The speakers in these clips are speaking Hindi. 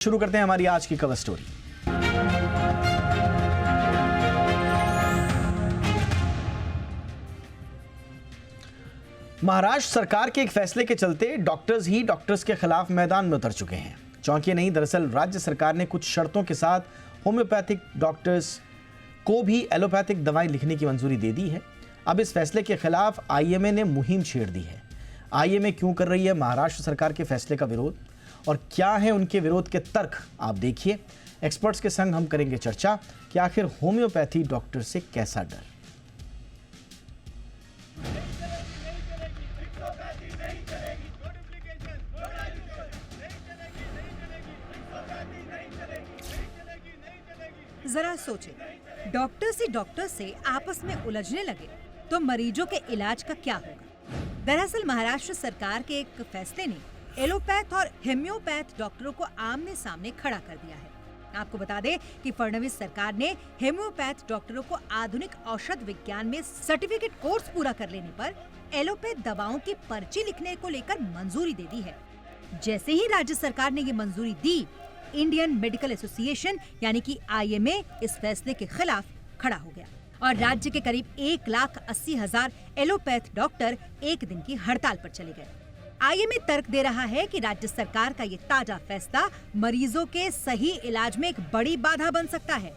शुरू करते हैं हमारी आज की कवर स्टोरी। महाराष्ट्र सरकार के एक फैसले के चलते डॉक्टर्स ही डॉक्टर्स के खिलाफ मैदान में उतर चुके हैं। चौंकिए नहीं, दरअसल राज्य सरकार ने कुछ शर्तों के साथ होम्योपैथिक डॉक्टर्स को भी एलोपैथिक दवाएं लिखने की मंजूरी दे दी है। अब इस फैसले के खिलाफ आईएमए ने मुहिम छेड़ दी है। आईएमए क्यों कर रही है महाराष्ट्र सरकार के फैसले का विरोध और क्या है उनके विरोध के तर्क, आप देखिए। एक्सपर्ट्स के संग हम करेंगे चर्चा कि आखिर होम्योपैथी डॉक्टर से कैसा डर। जरा सोचें, डॉक्टर से आपस में उलझने लगे तो मरीजों के इलाज का क्या होगा। दरअसल महाराष्ट्र सरकार के एक फैसले ने एलोपैथ और हेम्योपैथ डॉक्टरों को आमने सामने खड़ा कर दिया है। आपको बता दें कि फडणवीस सरकार ने हेम्योपैथ डॉक्टरों को आधुनिक औषध विज्ञान में सर्टिफिकेट कोर्स पूरा कर लेने पर एलोपैथ दवाओं की पर्ची लिखने को लेकर मंजूरी दे दी है। जैसे ही राज्य सरकार ने ये मंजूरी दी, इंडियन मेडिकल एसोसिएशन यानी कि आईएमए इस फैसले के खिलाफ खड़ा हो गया और राज्य के करीब 1,80,000 एलोपैथ डॉक्टर एक दिन की हड़ताल पर चले गए। आईएमए तर्क दे रहा है कि राज्य सरकार का ये ताजा फैसला मरीजों के सही इलाज में एक बड़ी बाधा बन सकता है।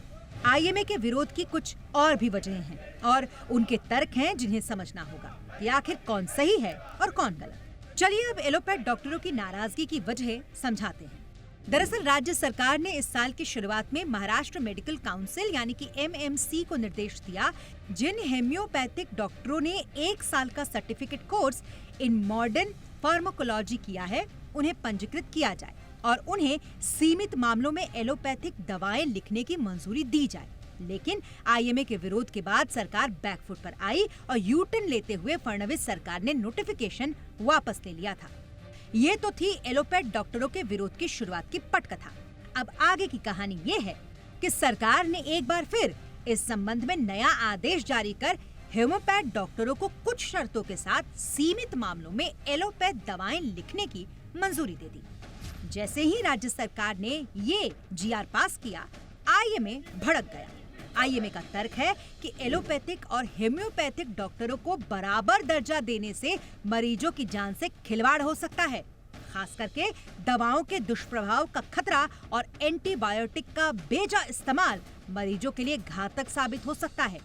आईएमए के विरोध की कुछ और भी वजहें हैं और उनके तर्क हैं जिन्हें समझना होगा कि आखिर कौन सही है और कौन गलत। चलिए अब एलोपैथ डॉक्टरों की नाराजगी की वजह समझाते हैं। दरअसल राज्य सरकार ने इस साल की शुरुआत में महाराष्ट्र मेडिकल काउंसिल यानी कि एमएमसी को निर्देश दिया, जिन हेम्योपैथिक डॉक्टरों ने 1 साल का certificate course in modern pharmacology किया है, उन्हें पंजीकृत किया जाए और उन्हें सीमित मामलों में एलोपैथिक दवाएं लिखने की मंजूरी दी जाए। लेकिन आईएमए के विरोध के बाद सरकार बैकफुट पर आई और यू टर्न लेते हुए फडणवीस सरकार ने नोटिफिकेशन वापस ले लिया था। ये तो थी एलोपैथ डॉक्टरों के विरोध की शुरुआत की पटकथा। अब आगे की कहानी ये है कि सरकार ने एक बार फिर इस संबंध में नया आदेश जारी कर होम्योपैथ डॉक्टरों को कुछ शर्तों के साथ सीमित मामलों में एलोपैथ दवाएं लिखने की मंजूरी दे दी। जैसे ही राज्य सरकार ने ये जीआर पास किया, आईएमए भड़क गया। आईएमए का तर्क है कि एलोपैथिक और हेम्योपैथिक डॉक्टरों को बराबर दर्जा देने से मरीजों की जान से खिलवाड़ हो सकता है। खास करके दवाओं के दुष्प्रभाव का खतरा और एंटीबायोटिक का बेजा इस्तेमाल मरीजों के लिए घातक साबित हो सकता है।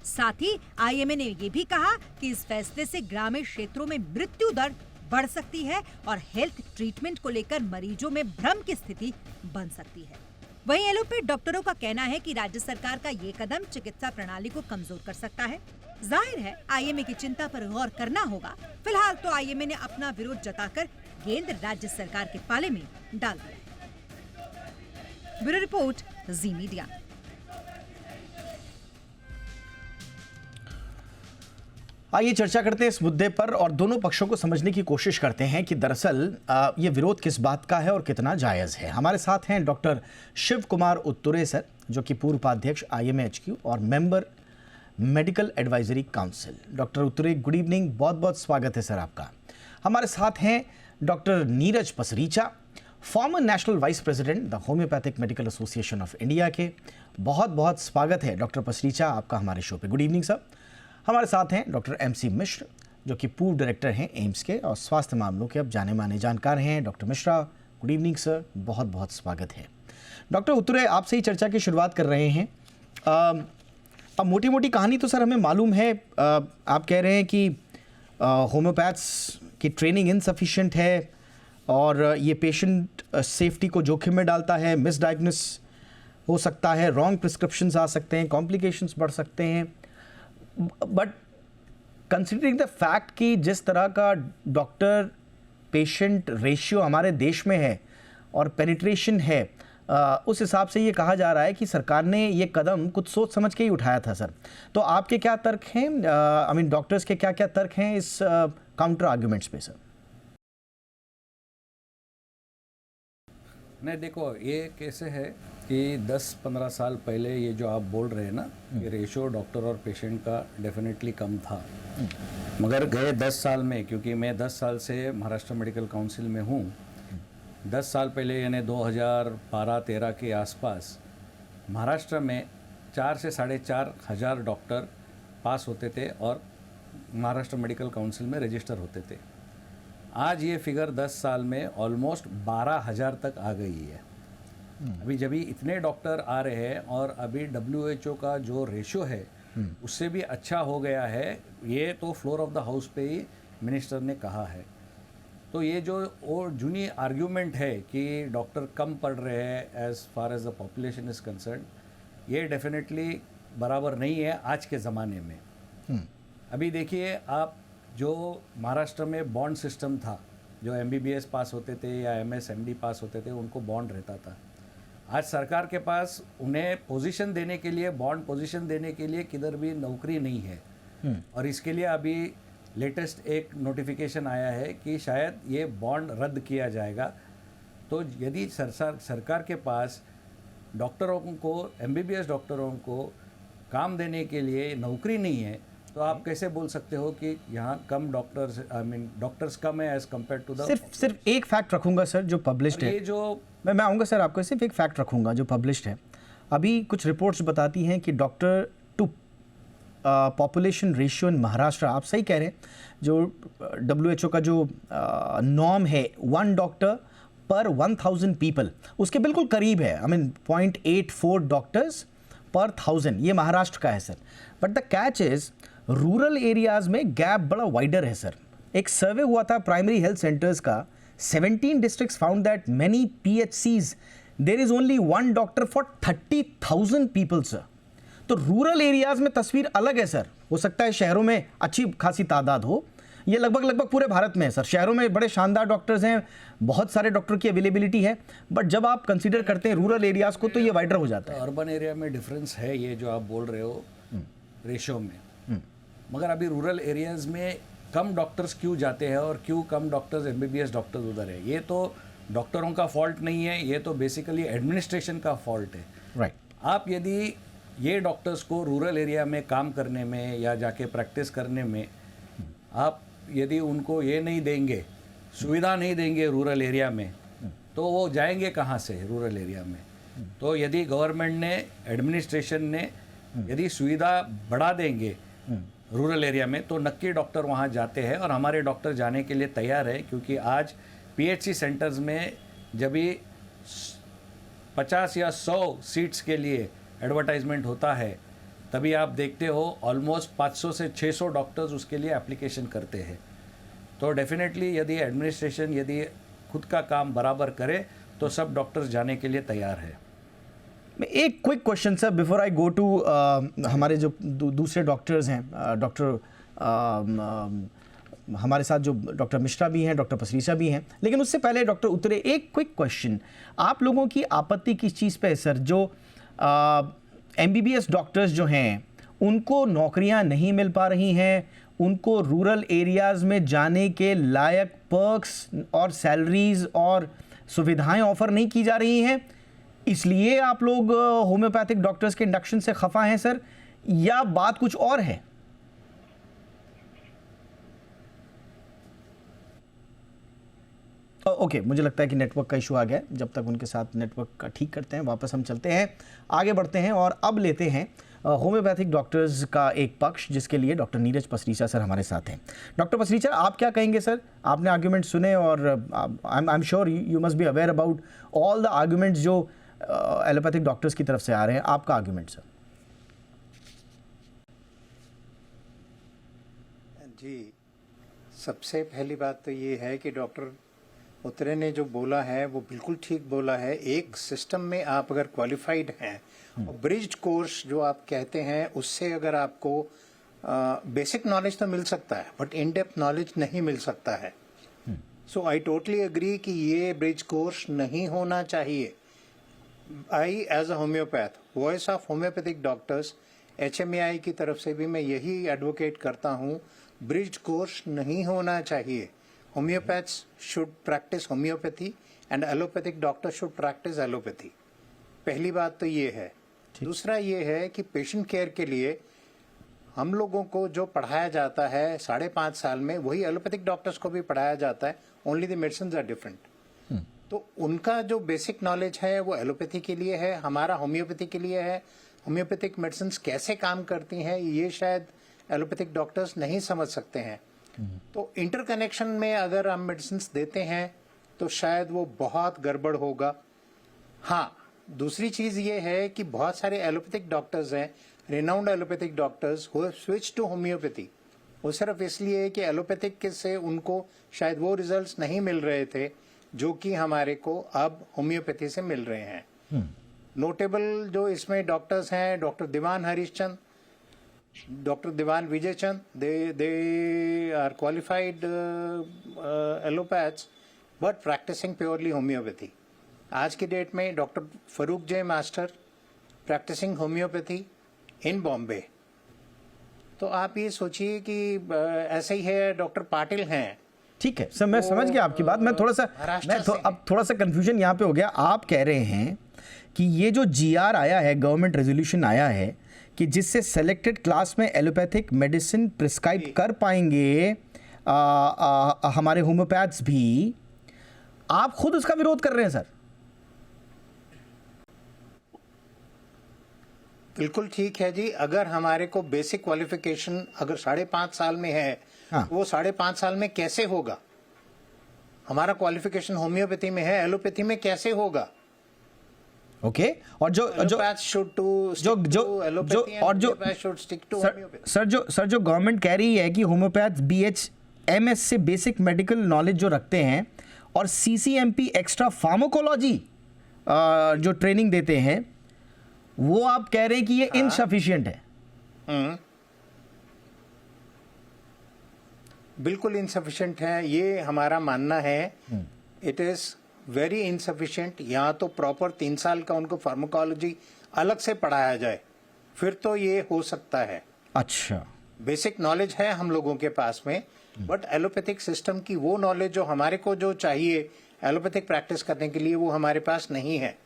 साथ ही आईएमए ने ये भी कहा कि इस फैसले से ग्रामीण क्षेत्रों में मृत्यु दर बढ़ सकती है और हेल्थ ट्रीटमेंट को लेकर मरीजों में भ्रम की स्थिति बन सकती है। वहीं एलोपैथ डॉक्टरों का कहना है कि राज्य सरकार का ये कदम चिकित्सा प्रणाली को कमजोर कर सकता है। जाहिर है आईएमए की चिंता पर गौर करना होगा। फिलहाल तो आईएमए ने अपना विरोध जताकर गेंद राज्य सरकार के पाले में डाल दिया है। ब्यूरो रिपोर्ट, जी मीडिया। आइए चर्चा करते हैं इस मुद्दे पर और दोनों पक्षों को समझने की कोशिश करते हैं कि दरअसल ये विरोध किस बात का है और कितना जायज़ है। हमारे साथ हैं डॉक्टर शिव कुमार उत्तुरे सर, जो कि पूर्व उपाध्यक्ष आईएमएचक्यू और member medical advisory council. Doctor Uttture, good evening, बहुत बहुत स्वागत है सर आपका। हमारे साथ हैं doctor Neeraj Pasricha, former national vice president the homoeopathic medical association of India के। बहुत बहुत स्वागत है डॉक्टर पसरीचा आपका हमारे शो पे। Good evening sir. हमारे साथ हैं डॉक्टर एमसी मिश्र, जो कि पूर्व डायरेक्टर हैं एम्स के और स्वास्थ्य मामलों के अब जाने माने जानकार हैं। Doctor Mishra, good evening sir, बहुत बहुत स्वागत है। डॉक्टर उत्तुरे, आपसे ही चर्चा की शुरुआत कर रहे हैं। अब मोटी मोटी कहानी तो सर हमें मालूम है। आप कह रहे हैं कि होम्योपैथ्स की ट्रेनिंग इनसफिशिएंट है और ये पेशेंट सेफ्टी को जोखिम में डालता है, मिसडायग्नोस हो सकता है, रॉन्ग प्रिस्क्रिप्शंस आ सकते हैं, कॉम्प्लिकेशंस बढ़ सकते हैं। बट कंसिडरिंग द फैक्ट कि जिस तरह का डॉक्टर पेशेंट रेशियो हमारे देश में है और पेनिट्रेशन है, उस हिसाब से ये कहा जा रहा है कि सरकार ने ये कदम कुछ सोच समझ के ही उठाया था सर। तो आपके क्या तर्क हैं, आई मीन डॉक्टर्स के क्या क्या तर्क हैं इस काउंटर आर्ग्यूमेंट्स पे सर? नहीं, देखो ये कैसे है कि 10-15 साल पहले ये जो आप बोल रहे हैं ना, ये रेशो डॉक्टर और पेशेंट का डेफिनेटली कम था। मगर गए 10 साल में, क्योंकि मैं 10 साल से महाराष्ट्र मेडिकल काउंसिल में हूँ, 10 साल पहले यानी 2012-13 के आसपास महाराष्ट्र में 4 से 4,500 हज़ार डॉक्टर पास होते थे और महाराष्ट्र मेडिकल काउंसिल में रजिस्टर होते थे। आज ये फिगर 10 साल में ऑलमोस्ट 12,000 तक आ गई है। अभी जब भी इतने डॉक्टर आ रहे हैं और अभी WHO का जो रेशियो है उससे भी अच्छा हो गया है, ये तो फ्लोर ऑफ द हाउस पे ही मिनिस्टर ने कहा है। तो ये जो और जूनी आर्ग्यूमेंट है कि डॉक्टर कम पढ़ रहे हैं as far as the population is concern, ये डेफिनेटली बराबर नहीं है आज के ज़माने में। अभी देखिए आप, जो महाराष्ट्र में बॉन्ड सिस्टम था, जो MBBS पास होते थे या MS MD पास होते थे उनको बॉन्ड रहता था। आज सरकार के पास उन्हें पोजीशन देने के लिए, बॉन्ड पोजीशन देने के लिए किधर भी नौकरी नहीं है। और इसके लिए अभी लेटेस्ट एक नोटिफिकेशन आया है कि शायद ये बॉन्ड रद्द किया जाएगा। तो यदि सरकार के पास डॉक्टरों को, MBBS डॉक्टरों को काम देने के लिए नौकरी नहीं है, तो आप कैसे बोल सकते हो कि यहाँ कम डॉक्टर्स, डॉक्टर्स कम है एज कम्पेयर टू द। सिर्फ एक फैक्ट रखूंगा सर जो पब्लिश्ड है। ये जो मैं आऊँगा सर, आपको सिर्फ एक फैक्ट रखूंगा जो पब्लिश्ड है। अभी कुछ रिपोर्ट्स बताती हैं कि doctor to population ratio in Maharashtra, आप सही कह रहे हैं, जो WHO का जो नॉर्म है 1 डॉक्टर पर 1000 पीपल, उसके बिल्कुल करीब है। 0.84 डॉक्टर्स पर 1000, ये महाराष्ट्र का है sir. But the catch is rural areas में गैप बड़ा वाइडर है सर। एक सर्वे हुआ था प्राइमरी हेल्थ सेंटर्स का, 17 districts found that many PHCs there is only 1 doctor for 30,000 people sir। तो रूरल एरियाज में तस्वीर अलग है सर। हो सकता है शहरों में अच्छी खासी तादाद हो, ये लगभग पूरे भारत में है सर। शहरों में बड़े शानदार डॉक्टर्स हैं, बहुत सारे डॉक्टर की अवेलेबिलिटी है, बट जब आप कंसीडर करते हैं रूरल एरियाज को तो ये वाइडर हो जाता है। अर्बन एरिया में डिफरेंस है, ये जो आप बोल रहे हो रेशो में, मगर अभी रूरल एरियाज में कम डॉक्टर्स क्यों जाते हैं और क्यों कम डॉक्टर्स MBBS डॉक्टर्स उधर है, ये तो डॉक्टरों का फॉल्ट नहीं है, ये तो बेसिकली एडमिनिस्ट्रेशन का फॉल्ट है। राइट। आप यदि ये डॉक्टर्स को रूरल एरिया में काम करने में या जाके प्रैक्टिस करने में आप यदि उनको ये नहीं देंगे, सुविधा नहीं देंगे रूरल एरिया में, तो वो जाएंगे कहाँ से रूरल एरिया में। तो यदि गवर्नमेंट ने, एडमिनिस्ट्रेशन ने यदि सुविधा बढ़ा देंगे रूरल एरिया में, तो नक्की डॉक्टर वहाँ जाते हैं और हमारे डॉक्टर जाने के लिए तैयार है। क्योंकि आज PHC सेंटर्स में जब भी 50 या 100 सीट्स के लिए एडवर्टाइजमेंट होता है, तभी आप देखते हो ऑलमोस्ट 500 से 600 डॉक्टर्स उसके लिए एप्लीकेशन करते हैं। तो डेफिनेटली यदि एडमिनिस्ट्रेशन यदि खुद का काम बराबर करे तो सब डॉक्टर्स जाने के लिए तैयार है। एक quick question sir before I go to हमारे जो दूसरे डॉक्टर्स हैं, डॉक्टर हमारे साथ जो डॉक्टर मिश्रा भी हैं, डॉक्टर पसरीचा भी हैं, लेकिन उससे पहले डॉक्टर उत्तरे, एक क्विक क्वेश्चन, आप लोगों की आपत्ति किस चीज़ पे है सर? जो MBBS डॉक्टर्स जो हैं उनको नौकरियां नहीं मिल पा रही हैं, उनको रूरल एरियाज़ में जाने के लायक पर्क्स और सैलरीज और सुविधाएं ऑफर नहीं की जा रही हैं, इसलिए आप लोग होम्योपैथिक डॉक्टर्स के इंडक्शन से खफा हैं सर, या बात कुछ और है? ओके, मुझे लगता है कि नेटवर्क का इशू आ गया। जब तक उनके साथ नेटवर्क का ठीक करते हैं, वापस हम चलते हैं, आगे बढ़ते हैं और अब लेते हैं होम्योपैथिक डॉक्टर्स का एक पक्ष, जिसके लिए डॉक्टर नीरज पसरीचा सर हमारे साथ हैं। डॉक्टर पसरीचा, आप क्या कहेंगे सर? आपने आर्ग्यूमेंट सुने और I am sure you must be aware about all the arguments जो एलोपैथिक डॉक्टर्स की तरफ से आ रहे हैं। आपका आर्ग्यूमेंट सर? जी, सबसे पहली बात तो ये है कि डॉक्टर उत्तरे ने जो बोला है वो बिल्कुल ठीक बोला है। एक सिस्टम में आप अगर क्वालिफाइड हैं और ब्रिज्ड कोर्स जो आप कहते हैं उससे अगर आपको बेसिक नॉलेज तो मिल सकता है बट इन डेप्थ नॉलेज नहीं मिल सकता है। सो आई टोटली एग्री कि ये ब्रिज कोर्स नहीं होना चाहिए। I as a homoeopath, voice of homoeopathic doctors HMAI की तरफ से भी मैं यही एडवोकेट करता हूँ, ब्रिज कोर्स नहीं होना चाहिए। Homeopaths should practice homeopathy and allopathic doctors should practice allopathy। पहली बात तो ये है। दूसरा ये है कि पेशेंट केयर के लिए हम लोगों को जो पढ़ाया जाता है 5.5 साल में, वही एलोपैथिक डॉक्टर्स को भी पढ़ाया जाता है, only the medicines are different. तो उनका जो बेसिक नॉलेज है वो एलोपैथी के लिए है, हमारा होम्योपैथी के लिए है। होम्योपैथिक मेडिसिन कैसे काम करती हैं ये शायद एलोपैथिक डॉक्टर्स नहीं समझ सकते हैं। तो इंटरकनेक्शन में अगर हम मेडिसिन देते हैं तो शायद वो बहुत गड़बड़ होगा। हाँ, दूसरी चीज ये है कि बहुत सारे एलोपैथिक डॉक्टर्स हैं, renowned allopathic doctors who have switch to homeopathy. वो सिर्फ इसलिए कि एलोपैथिक से उनको शायद वो रिजल्ट्स नहीं मिल रहे थे जो कि हमारे को अब होम्योपैथी से मिल रहे हैं। नोटेबल जो इसमें डॉक्टर्स हैं, doctor Diwan Harishchand, doctor Diwan Vijaychand, they are qualified allopaths but practising purely homoeopathy. आज की डेट में doctor Farokh J Master practising homoeopathy in Bombay. तो आप ये सोचिए कि ऐसे ही है, डॉक्टर पाटिल हैं। ठीक है सर, मैं समझ गया आपकी बात। मैं थोड़ा सा अब थोड़ा सा कंफ्यूजन यहाँ पे हो गया। आप कह रहे हैं कि ये जो जीआर आया है, गवर्नमेंट रेजोल्यूशन आया है कि जिससे सेलेक्टेड क्लास में एलोपैथिक मेडिसिन प्रिस्क्राइब कर पाएंगे हमारे होम्योपैथ्स भी, आप खुद उसका विरोध कर रहे हैं सर? बिल्कुल ठीक है जी। अगर हमारे को बेसिक क्वालिफिकेशन अगर 5.5 साल में है, हाँ। वो 5.5 साल में कैसे होगा? हमारा क्वालिफिकेशन होम्योपैथी में है, एलोपैथी में कैसे होगा? ओके और जो जो गवर्नमेंट कह रही है कि होम्योपैथ BHMS से बेसिक मेडिकल नॉलेज जो रखते हैं और CCMP एक्स्ट्रा फार्माकोलॉजी जो ट्रेनिंग देते हैं, वो आप कह रहे हैं कि ये इनसफिशिएंट है? बिल्कुल इनसफिशिएंट है, ये हमारा मानना है। It is very insufficient. यहाँ तो प्रॉपर 3 साल का उनको फार्माकोलॉजी अलग से पढ़ाया जाए, फिर तो ये हो सकता है। अच्छा, बेसिक नॉलेज है हम लोगों के पास में, बट एलोपैथिक सिस्टम की वो नॉलेज जो हमारे को जो चाहिए एलोपैथिक प्रैक्टिस करने के लिए, वो हमारे पास नहीं है।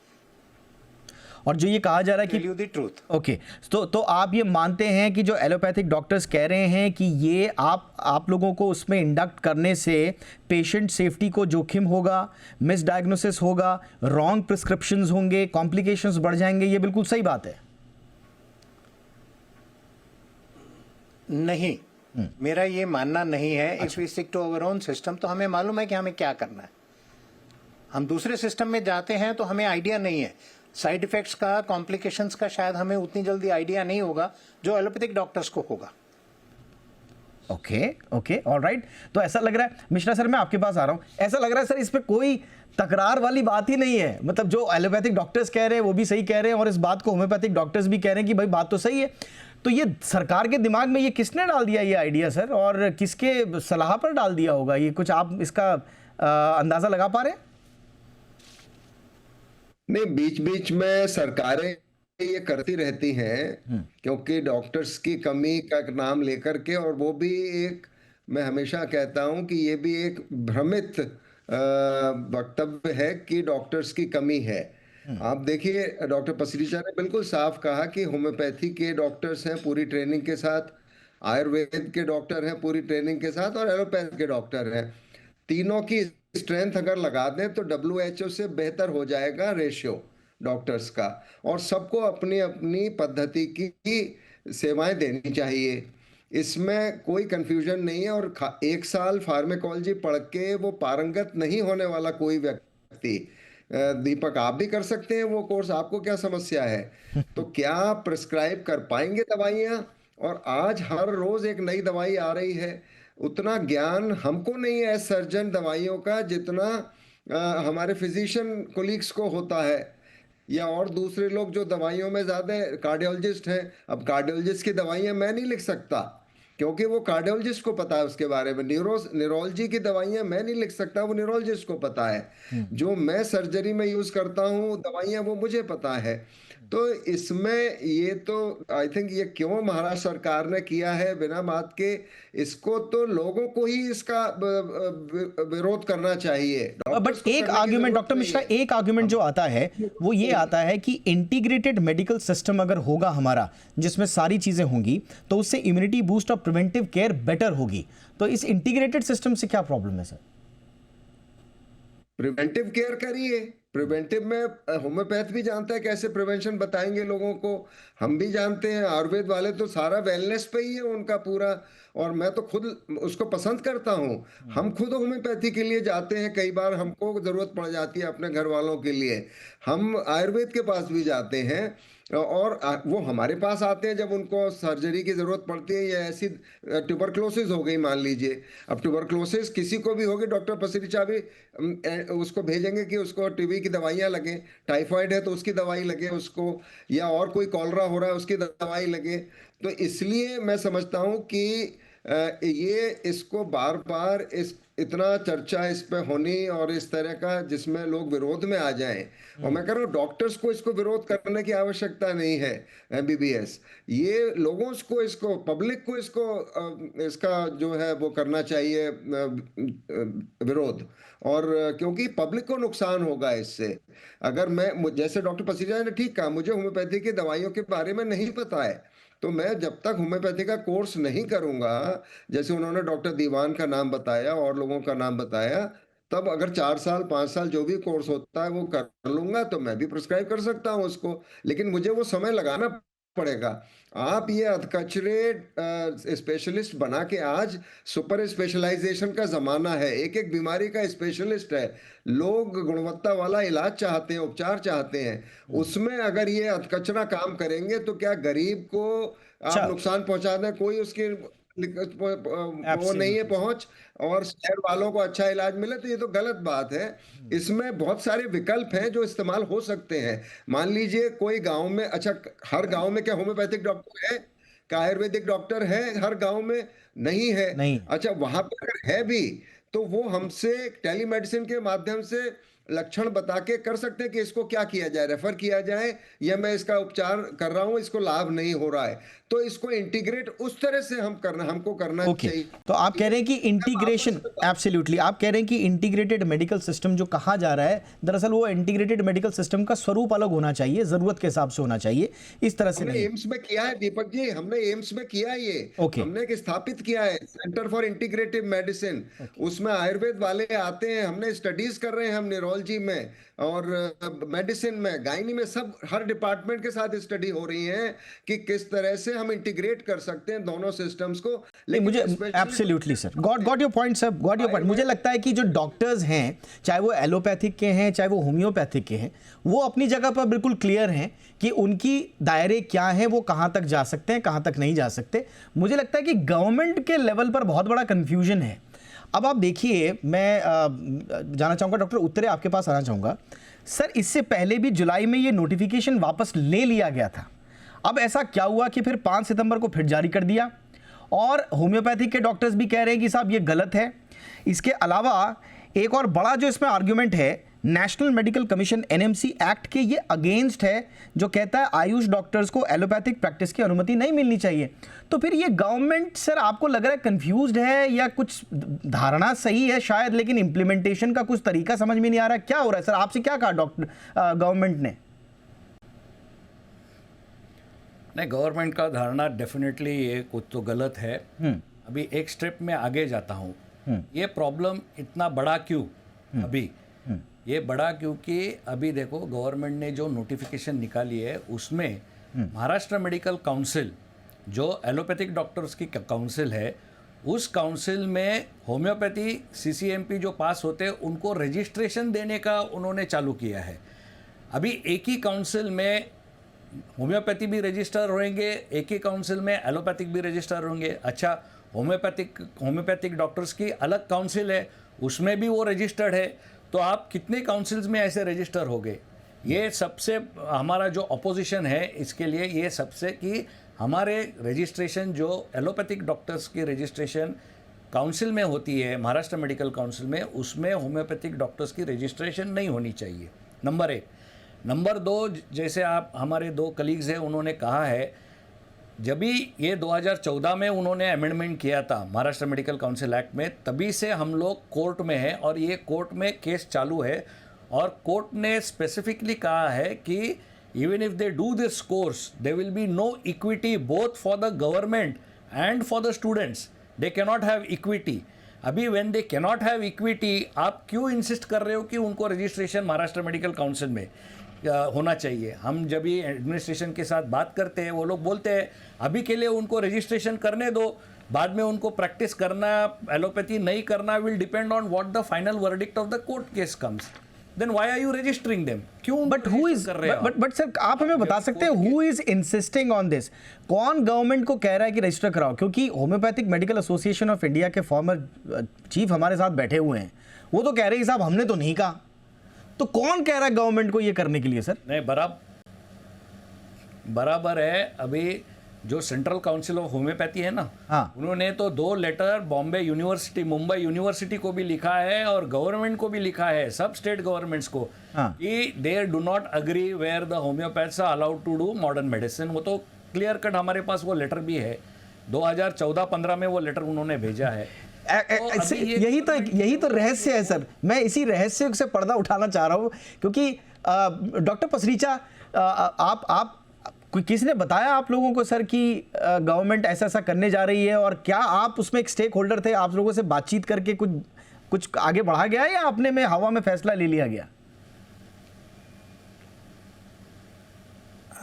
और जो ये कहा जा रहा है कि tell you the truth. Okay, तो आप ये मानते हैं कि जो एलोपैथिक डॉक्टर्स कह रहे हैं कि ये आप लोगों को उसमें इंडक्ट करने से पेशेंट सेफ्टी को जोखिम होगा, मिस डायग्नोसिस होगा, रॉन्ग प्रिस्क्रिप्शंस होंगे, कॉम्प्लिकेशंस बढ़ जाएंगे, ये बिल्कुल सही बात है? नहीं, मेरा ये मानना नहीं है। If we stick to our own system, तो हमें मालूम है कि हमें क्या करना है। हम दूसरे सिस्टम में जाते हैं तो हमें आइडिया नहीं है साइड इफेक्ट्स का, कॉम्प्लिकेशंस का, शायद हमें उतनी जल्दी आइडिया नहीं होगा जो एलोपैथिक डॉक्टर्स को होगा। Okay alright. तो ऐसा लग रहा है मिश्रा सर, मैं आपके पास आ रहा हूं, ऐसा लग रहा है सर इस पे कोई तकरार वाली बात ही नहीं है। मतलब जो एलोपैथिक डॉक्टर्स कह रहे हैं वो भी सही कह रहे हैं और इस बात को होम्योपैथिक डॉक्टर्स भी कह रहे हैं कि भाई बात तो सही है। तो ये सरकार के दिमाग में ये किसने डाल दिया ये आइडिया सर, और किसके सलाह पर डाल दिया होगा ये? कुछ आप इसका अंदाजा लगा पा रहे हैं? नहीं, बीच बीच में सरकारें ये करती रहती हैं क्योंकि डॉक्टर्स की कमी का नाम लेकर के, और वो भी एक, मैं हमेशा कहता हूं कि ये भी एक भ्रमित वक्तव्य है कि डॉक्टर्स की कमी है। आप देखिए, डॉक्टर पसरीचा ने बिल्कुल साफ कहा कि होम्योपैथी के डॉक्टर्स हैं पूरी ट्रेनिंग के साथ, आयुर्वेद के डॉक्टर हैं पूरी ट्रेनिंग के साथ, और एलोपैथ के डॉक्टर हैं। तीनों की स्ट्रेंथ अगर लगा दें तो WHO से बेहतर हो जाएगा रेशियो डॉक्टर्स का, और सबको अपनी अपनी पद्धति की सेवाएं देनी चाहिए। इसमें कोई कंफ्यूजन नहीं है। और 1 साल फार्माकोलॉजी पढ़ के वो पारंगत नहीं होने वाला कोई व्यक्ति, दीपक आप भी कर सकते हैं वो कोर्स, आपको क्या समस्या है? तो क्या प्रिस्क्राइब कर पाएंगे दवाइयाँ? और आज हर रोज एक नई दवाई आ रही है। उतना ज्ञान हमको नहीं है सर्जन दवाइयों का जितना हमारे फिजिशियन कोलीग्स को होता है, या और दूसरे लोग जो दवाइयों में ज़्यादा, कार्डियोलॉजिस्ट हैं। अब कार्डियोलॉजिस्ट की दवाइयाँ मैं नहीं लिख सकता क्योंकि वो कार्डियोलॉजिस्ट को पता है उसके बारे में। न्यूरोलॉजी की दवाइयाँ मैं नहीं लिख सकता, वो न्यूरोलॉजिस्ट को पता है। जो मैं सर्जरी में यूज़ करता हूँ दवाइयाँ, वो मुझे पता है। तो इसमें ये तो आई थिंक ये क्यों महाराष्ट्र सरकार ने किया है बिना बात के, इसको तो लोगों को ही इसका विरोध करना चाहिए। बट एक आर्ग्यूमेंट डॉक्टर मिश्रा, एक आर्ग्यूमेंट जो आता है वो ये आता है कि इंटीग्रेटेड मेडिकल सिस्टम अगर होगा हमारा, जिसमें सारी चीजें होंगी, तो उससे इम्यूनिटी बूस्ट और प्रिवेंटिव केयर बेटर होगी। तो इस इंटीग्रेटेड सिस्टम से क्या प्रॉब्लम है सर? प्रिवेंटिव केयर करिए। प्रिवेंटिव में होम्योपैथ भी जानता है कैसे प्रिवेंशन बताएंगे लोगों को, हम भी जानते हैं। आयुर्वेद वाले तो सारा वेलनेस पे ही है उनका पूरा, और मैं तो खुद उसको पसंद करता हूँ। हम खुद होम्योपैथी के लिए जाते हैं, कई बार हमको जरूरत पड़ जाती है अपने घर वालों के लिए, हम आयुर्वेद के पास भी जाते हैं। और वो हमारे पास आते हैं जब उनको सर्जरी की जरूरत पड़ती है, या ऐसी ट्यूबरक्लोसिस हो गई मान लीजिए। अब ट्यूबरक्लोसिस किसी को भी होगी, डॉक्टर पसरीचा भी उसको भेजेंगे कि उसको टीबी की दवाइयाँ लगे, टाइफाइड है तो उसकी दवाई लगे उसको, या और कोई कॉलरा हो रहा है उसकी दवाई लगे। तो इसलिए मैं समझता हूँ कि ये इसको बार बार इस इतना चर्चा इस पे होनी और इस तरह का जिसमें लोग विरोध में आ जाएं, और मैं कह रहा हूँ डॉक्टर्स को इसको विरोध करने की आवश्यकता नहीं है। एमबीबीएस ये लोगों को, इसको पब्लिक को इसका जो है वो करना चाहिए विरोध, और क्योंकि पब्लिक को नुकसान होगा इससे। अगर मैं, जैसे डॉक्टर पसीजा ने ठीक कहा, मुझे होम्योपैथी की दवाइयों के बारे में नहीं पता है, तो मैं जब तक होम्योपैथी का कोर्स नहीं करूंगा, जैसे उन्होंने डॉक्टर दीवान का नाम बताया और लोगों का नाम बताया, तब अगर 4 साल 5 साल जो भी कोर्स होता है वो कर लूंगा तो मैं भी प्रिस्क्राइब कर सकता हूं उसको, लेकिन मुझे वो समय लगाना पड़ेगा। आप ये अधकचरे स्पेशलिस्ट बना के, आज सुपर स्पेशलाइजेशन का जमाना है, एक एक बीमारी का स्पेशलिस्ट है, लोग गुणवत्ता वाला इलाज चाहते हैं, उपचार चाहते हैं। उसमें अगर ये अधकचरा काम करेंगे तो क्या गरीब को आप नुकसान पहुंचा दें, कोई उसकी वो नहीं है पहुंच, और शहर वालों को अच्छा इलाज मिले, तो ये तो गलत बात है। इसमें बहुत सारे विकल्प हैं जो इस्तेमाल हो सकते हैं। मान लीजिए कोई गांव में, अच्छा हर गांव में क्या होम्योपैथिक डॉक्टर है, क्या आयुर्वेदिक डॉक्टर है हर गांव में? नहीं है। नहीं। अच्छा वहां पर अगर है भी तो वो हमसे टेलीमेडिसिन के माध्यम से लक्षण बता के कर सकते हैं कि इसको क्या किया जाए, रेफर किया जाए, या मैं इसका उपचार कर रहा हूं, इसको लाभ नहीं हो रहा है, तो इसको इंटीग्रेट उस तरह से हमको करना चाहिए। तो आप कह रहे हैं कि इंटीग्रेशन, एब्सोल्युटली, आप कह रहे हैं कि इंटीग्रेटेड मेडिकल सिस्टम जो कहा जा रहा है, दरअसल वो इंटीग्रेटेड मेडिकल सिस्टम का स्वरूप अलग होना चाहिए, जरूरत के हिसाब से होना चाहिए, इस तरह से नहीं। एम्स में किया है दीपक जी, हमने एम्स में किया ये, हमने स्थापित किया है सेंटर फॉर इंटीग्रेटिव मेडिसिन। उसमें आयुर्वेद वाले आते हैं, हमने स्टडीज कर रहे हैं, हम न्यूरोलॉजी में और मेडिसिन में, गायनी में, सब हर डिपार्टमेंट के साथ स्टडी हो रही है कि किस तरह से हम इंटीग्रेट कर सकते हैं दोनों सिस्टम्स को। लेकिन मुझे absolutely sir, got your point sir, got your point. मुझे लगता है कि जो डॉक्टर्स हैं, चाहे वो एलोपैथिक के हैं चाहे वो होम्योपैथिक के हैं, वो अपनी जगह पर बिल्कुल क्लियर हैं कि उनकी दायरे क्या हैं, वो कहां तक जा सकते हैं, कहां तक नहीं जा सकते। मुझे लगता है कि गवर्नमेंट के लेवल पर बहुत बड़ा कंफ्यूजन है। अब आप देखिए, मैं जाना चाहूँगा, डॉक्टर उत्तरे आपके पास आना चाहूँगा सर। इससे पहले भी जुलाई में ये नोटिफिकेशन वापस ले लिया गया था, अब ऐसा क्या हुआ कि फिर 5 सितंबर को फिर जारी कर दिया, और होम्योपैथिक के डॉक्टर्स भी कह रहे हैं कि साहब ये गलत है। इसके अलावा एक और बड़ा जो इसमें आर्ग्यूमेंट है, national medical commission NMC act के ये अगेंस्ट है, जो कहता है आयुष डॉक्टर्स को एलोपैथिक प्रैक्टिस की अनुमति नहीं मिलनी चाहिए। तो फिर ये गवर्नमेंट सर आपको लग रहा है कंफ्यूज्ड है, या कुछ धारणा सही है शायद, लेकिन इंप्लीमेंटेशन का कुछ तरीका समझ में नहीं आ रहा, क्या हो रहा है सर? आपसे क्या कहा डॉक्टर गवर्नमेंट ने? नहीं, गवर्नमेंट का धारणा डेफिनेटली ये कुछ तो गलत है। अभी एक स्टेप में आगे जाता हूँ। ये प्रॉब्लम इतना बड़ा क्यों अभी? ये बड़ा क्योंकि अभी देखो गवर्नमेंट ने जो नोटिफिकेशन निकाली है उसमें महाराष्ट्र मेडिकल काउंसिल, जो एलोपैथिक डॉक्टर्स की काउंसिल है, उस काउंसिल में होम्योपैथी सीसीएमपी जो पास होते हैं उनको रजिस्ट्रेशन देने का उन्होंने चालू किया है। अभी एक ही काउंसिल में होम्योपैथी भी रजिस्टर होंगे, एक ही काउंसिल में एलोपैथिक भी रजिस्टर होंगे। अच्छा, होम्योपैथिक डॉक्टर्स की अलग काउंसिल है, उसमें भी वो रजिस्टर्ड है, तो आप कितने काउंसिल्स में ऐसे रजिस्टर हो गए? ये सबसे हमारा जो अपोजिशन है इसके लिए, ये सबसे कि हमारे रजिस्ट्रेशन जो एलोपैथिक डॉक्टर्स की रजिस्ट्रेशन काउंसिल में होती है, महाराष्ट्र मेडिकल काउंसिल में, उसमें होम्योपैथिक डॉक्टर्स की रजिस्ट्रेशन नहीं होनी चाहिए, नंबर 1। नंबर 2, जैसे आप हमारे 2 कलीग्स हैं, उन्होंने कहा है, जब भी ये 2014 में उन्होंने अमेंडमेंट किया था महाराष्ट्र मेडिकल काउंसिल एक्ट में, तभी से हम लोग कोर्ट में हैं और ये कोर्ट में केस चालू है, और कोर्ट ने स्पेसिफिकली कहा है कि even if they do this course they will be no equity both for the government and for the students, they cannot have equity. अभी when they cannot have equity, आप क्यों इंसिस्ट कर रहे हो कि उनको रजिस्ट्रेशन महाराष्ट्र मेडिकल काउंसिल में होना चाहिए? हम जब ये एडमिनिस्ट्रेशन के साथ बात करते हैं, वो लोग बोलते हैं अभी के लिए उनको रजिस्ट्रेशन करने दो, बाद में उनको प्रैक्टिस करना, एलोपैथी नहीं करना will depend on what the final verdict of the court case comes. Then why are you registering them? क्यों? But who is but sir आप हमें बता सकते हैं who is insisting on this? कौन गवर्नमेंट को कह रहा है कि रजिस्टर कराओ? क्योंकि homoeopathic medical association of India के फॉर्मर चीफ हमारे साथ बैठे हुए हैं, वो तो कह रहे हैं साहब हमने तो नहीं कहा। तो कौन कह रहा है गवर्नमेंट को ये करने के लिए सर? नहीं, बराबर है। अभी जो सेंट्रल काउंसिल ऑफ होम्योपैथी है ना, हाँ, उन्होंने तो 2 letter Bombay university, Mumbai university को भी लिखा है और गवर्नमेंट को भी लिखा है, सब स्टेट गवर्नमेंट्स को, हाँ, कि they do not agree where the homeopaths are allowed to do modern medicine. वो तो क्लियर कट हमारे पास वो लेटर भी है, 2014-15 में वो लेटर उन्होंने भेजा है। तो यही तो रहस्य है सर। मैं इसी रहस्य से पर्दा उठाना चाह रहा हूँ, क्योंकि डॉक्टर पसरीचा, आप किसी ने बताया आप लोगों को सर कि गवर्नमेंट ऐसा ऐसा करने जा रही है, और क्या आप उसमें एक स्टेक होल्डर थे? आप लोगों से बातचीत करके कुछ आगे बढ़ा गया, या अपने में हवा में फैसला ले लिया गया?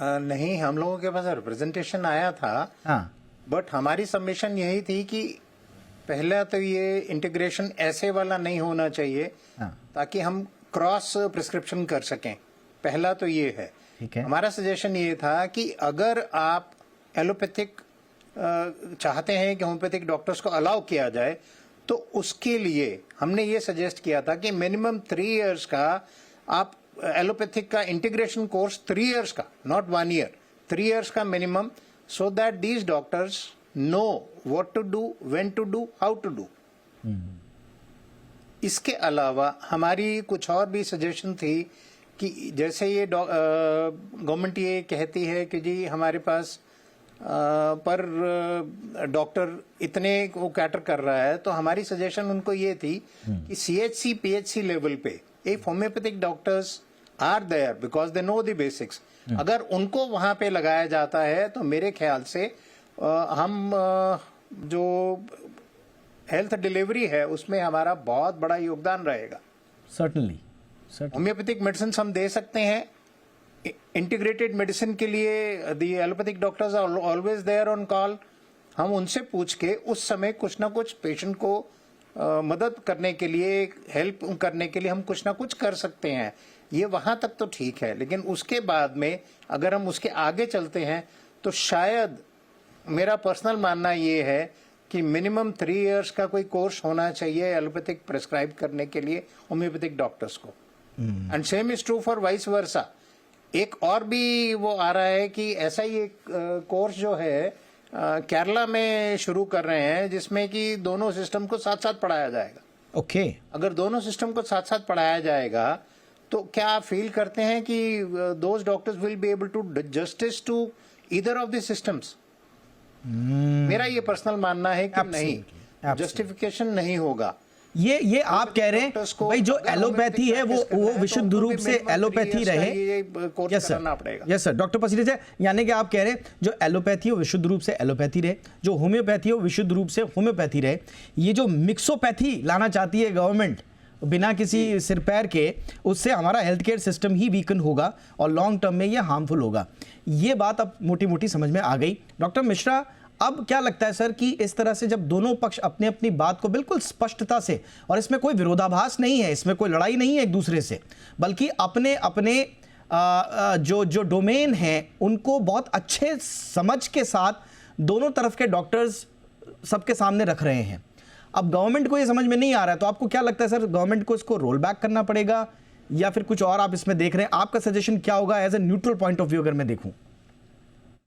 नहीं, हम लोगों के पास रिप्रेजेंटेशन आया था, हाँ, बट हमारी सबमिशन यही थी कि पहला तो ये इंटीग्रेशन ऐसे वाला नहीं होना चाहिए, हाँ, ताकि हम क्रॉस प्रिस्क्रिप्शन कर सकें। पहला तो ये है। ठीक है। हमारा सजेशन ये था कि अगर आप एलोपैथिक चाहते हैं कि होम्योपैथिक डॉक्टर्स को अलाउ किया जाए, तो उसके लिए हमने ये सजेस्ट किया था कि मिनिमम 3 इयर्स का आप एलोपैथिक का इंटीग्रेशन कोर्स 3 इयर्स का, नॉट 1 ईयर, 3 इयर्स का minimum, so that these doctors know what to do, when to do, how to do. इसके अलावा हमारी कुछ और भी सजेशन थी कि जैसे ये गवर्नमेंट ये कहती है कि जी हमारे पास पर डॉक्टर इतने को कैटर कर रहा है, तो हमारी सजेशन उनको ये थी कि CHC PHC लेवल पे if homeopathic doctors are there because they know the basics, अगर उनको वहां पे लगाया जाता है तो मेरे ख्याल से हम जो हेल्थ डिलीवरी है उसमें हमारा बहुत बड़ा योगदान रहेगा। सर्टनली होम्योपैथिक मेडिसिन हम दे सकते हैं। इंटीग्रेटेड मेडिसिन के लिए the allopathic doctors are always there on call. हम उनसे पूछ के उस समय कुछ ना कुछ पेशेंट को मदद करने के लिए, हेल्प करने के लिए हम कुछ ना कुछ कर सकते हैं। ये वहां तक तो ठीक है, लेकिन उसके बाद में अगर हम उसके आगे चलते हैं तो शायद मेरा पर्सनल मानना ये है कि मिनिमम 3 इयर्स का कोई कोर्स होना चाहिए एलोपैथिक प्रेस्क्राइब करने के लिए होम्योपैथिक डॉक्टर्स को। And same is true for vice versa. एक और भी वो आ रहा है कि ऐसा ही एक कोर्स जो है केरला में शुरू कर रहे हैं, जिसमें कि दोनों सिस्टम को साथ साथ पढ़ाया जाएगा। ओके। अगर दोनों सिस्टम को साथ साथ पढ़ाया जाएगा तो क्या आप फील करते हैं कि those doctors will be able to justice to either of the systems? मेरा ये पर्सनल मानना है कि नहीं, जस्टिफिकेशन नहीं होगा। ये आप कह रहे हैं भाई जो एलोपैथी है वो विशुद्ध रूप से एलोपैथी रहे। Yes sir, yes sir, doctor Pasricha, यानी कि आप कह रहे हैं जो एलोपैथी है वो विशुद्ध रूप से एलोपैथी रहे, जो होम्योपैथी है वो विशुद्ध रूप से होम्योपैथी रहे। ये जो मिक्सोपैथी लाना चाहती है गवर्नमेंट बिना किसी सिर पैर के, उससे हमारा हेल्थ केयर सिस्टम ही वीकन होगा और लॉन्ग टर्म में ये हार्मफुल होगा। ये बात अब मोटी मोटी समझ में आ गई। डॉक्टर मिश्रा, अब क्या लगता है सर कि इस तरह से जब दोनों पक्ष अपनी अपनी बात को बिल्कुल स्पष्टता से, और इसमें कोई विरोधाभास नहीं है, इसमें कोई लड़ाई नहीं है एक दूसरे से, बल्कि अपने अपने जो डोमेन है उनको बहुत अच्छे समझ के साथ दोनों तरफ के डॉक्टर्स सबके सामने रख रहे हैं, अब गवर्नमेंट को ये समझ में नहीं आ रहा है, तो आपको क्या लगता है सर, गवर्नमेंट को इसको रोल बैक करना पड़ेगा या फिर कुछ और आप इसमें देख रहे हैं? आपका सजेशन क्या होगा as a neutral point of view अगर मैं देखूं?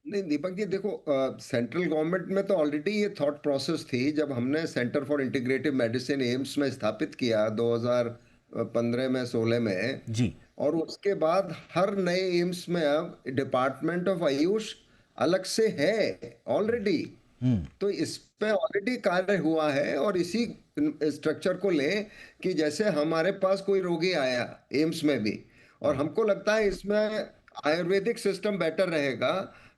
नहीं दीपक जी, देखो सेंट्रल गवर्नमेंट में तो ऑलरेडी ये थॉट प्रोसेस थी जब हमने centre for integrative medicine AIIMS में स्थापित किया 2015 में 16 में जी, और उसके बाद हर नए एम्स में अब डिपार्टमेंट ऑफ आयुष अलग से है ऑलरेडी। तो इस पे ऑलरेडी कार्य हुआ है और इसी स्ट्रक्चर को लें कि जैसे हमारे पास कोई रोगी आया एम्स में भी और हमको लगता है इसमें आयुर्वेदिक सिस्टम बेटर रहेगा,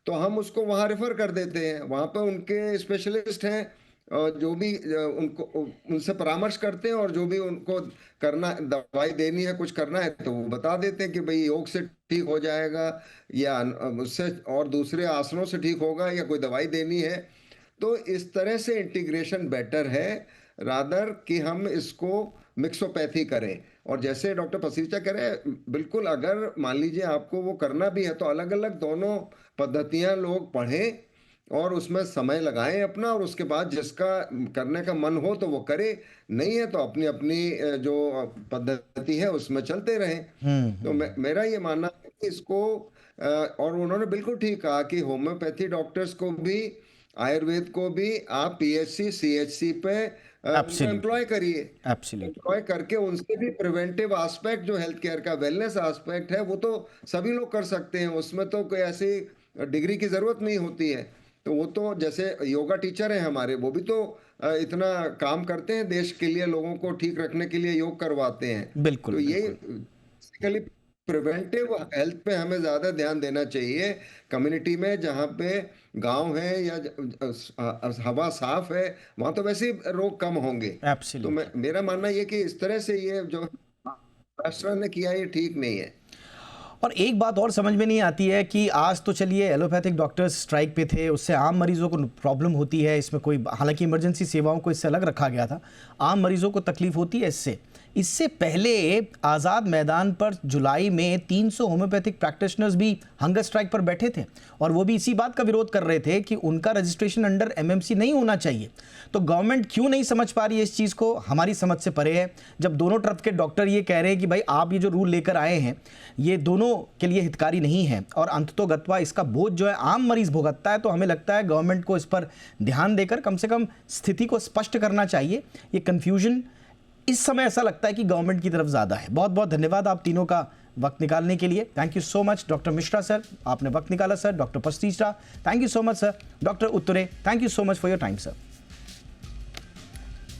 तो हम उसको वहां रेफर कर देते हैं, वहां पे उनके स्पेशलिस्ट हैं जो भी उनको उनसे परामर्श करते हैं, और जो भी उनको करना, दवाई देनी है, कुछ करना है, तो वो बता देते हैं कि भाई योग से ठीक हो जाएगा, या उससे और दूसरे आसनों से ठीक होगा, या कोई दवाई देनी है। तो इस तरह से इंटीग्रेशन बेटर है, रादर कि हम इसको मिक्सोपैथी करें। और जैसे डॉक्टर पसीचा कह रहे हैं, बिल्कुल, अगर मान लीजिए आपको वो करना भी है तो अलग अलग दोनों पद्धतियां लोग पढ़ें और उसमें समय लगाएं अपना, और उसके बाद जिसका करने का मन हो तो वो करे, नहीं है तो अपनी अपनी जो पद्धति है उसमें चलते रहें। तो मेरा ये मानना है कि इसको और उन्होंने बिल्कुल ठीक कहा कि होम्योपैथी डॉक्टर्स को भी, आयुर्वेद को भी आप पीएचसी सीएचसी पे एम्प्लॉय करिए। एम्प्लॉय करके उनसे भी प्रिवेंटिव एस्पेक्ट, जो हेल्थ केयर का वेलनेस एस्पेक्ट है, वो तो सभी लोग कर सकते हैं, उसमें तो कोई ऐसी डिग्री की जरूरत नहीं होती है। तो वो तो जैसे योगा टीचर हैं हमारे, वो भी तो इतना काम करते हैं देश के लिए, लोगों को ठीक रखने के लिए योग करवाते हैं। बिल्कुल, तो ये बेसिकली प्रिवेंटिव हेल्थ पे हमें ज्यादा ध्यान देना चाहिए। कम्युनिटी में जहाँ पे गांव है या हवा साफ है, वहां तो वैसे ही रोग कम होंगे। तो मेरा मानना ये कि इस तरह से ये जो महाराष्ट्र ने किया, ये ठीक नहीं है। और एक बात और समझ में नहीं आती है कि आज तो चलिए एलोपैथिक डॉक्टर्स स्ट्राइक पे थे, उससे आम मरीजों को प्रॉब्लम होती है, इसमें कोई, हालांकि इमरजेंसी सेवाओं को इससे अलग रखा गया था, आम मरीजों को तकलीफ होती है इससे पहले आज़ाद मैदान पर जुलाई में 300 होम्योपैथिक प्रैक्टिशनर्स भी हंगर स्ट्राइक पर बैठे थे, और वो भी इसी बात का विरोध कर रहे थे कि उनका रजिस्ट्रेशन अंडर एमएमसी नहीं होना चाहिए। तो गवर्नमेंट क्यों नहीं समझ पा रही है इस चीज़ को, हमारी समझ से परे है। जब दोनों तरफ के डॉक्टर ये कह रहे हैं कि भाई आप ये जो रूल लेकर आए हैं ये दोनों के लिए हितकारी नहीं है, और अंततोगत्वा इसका बोझ जो है आम मरीज भुगतता है, तो हमें लगता है गवर्नमेंट को इस पर ध्यान देकर कम से कम स्थिति को स्पष्ट करना चाहिए। ये कन्फ्यूजन इस समय ऐसा लगता है कि गवर्नमेंट की तरफ ज़्यादा है। बहुत बहुत धन्यवाद आप तीनों का वक्त निकालने के लिए। Thank you so much. Doctor Mishra sir, आपने वक्त निकाला sir. Doctor Pasricha, thank you so much sir. Doctor Uttture, thank you so much for your time sir.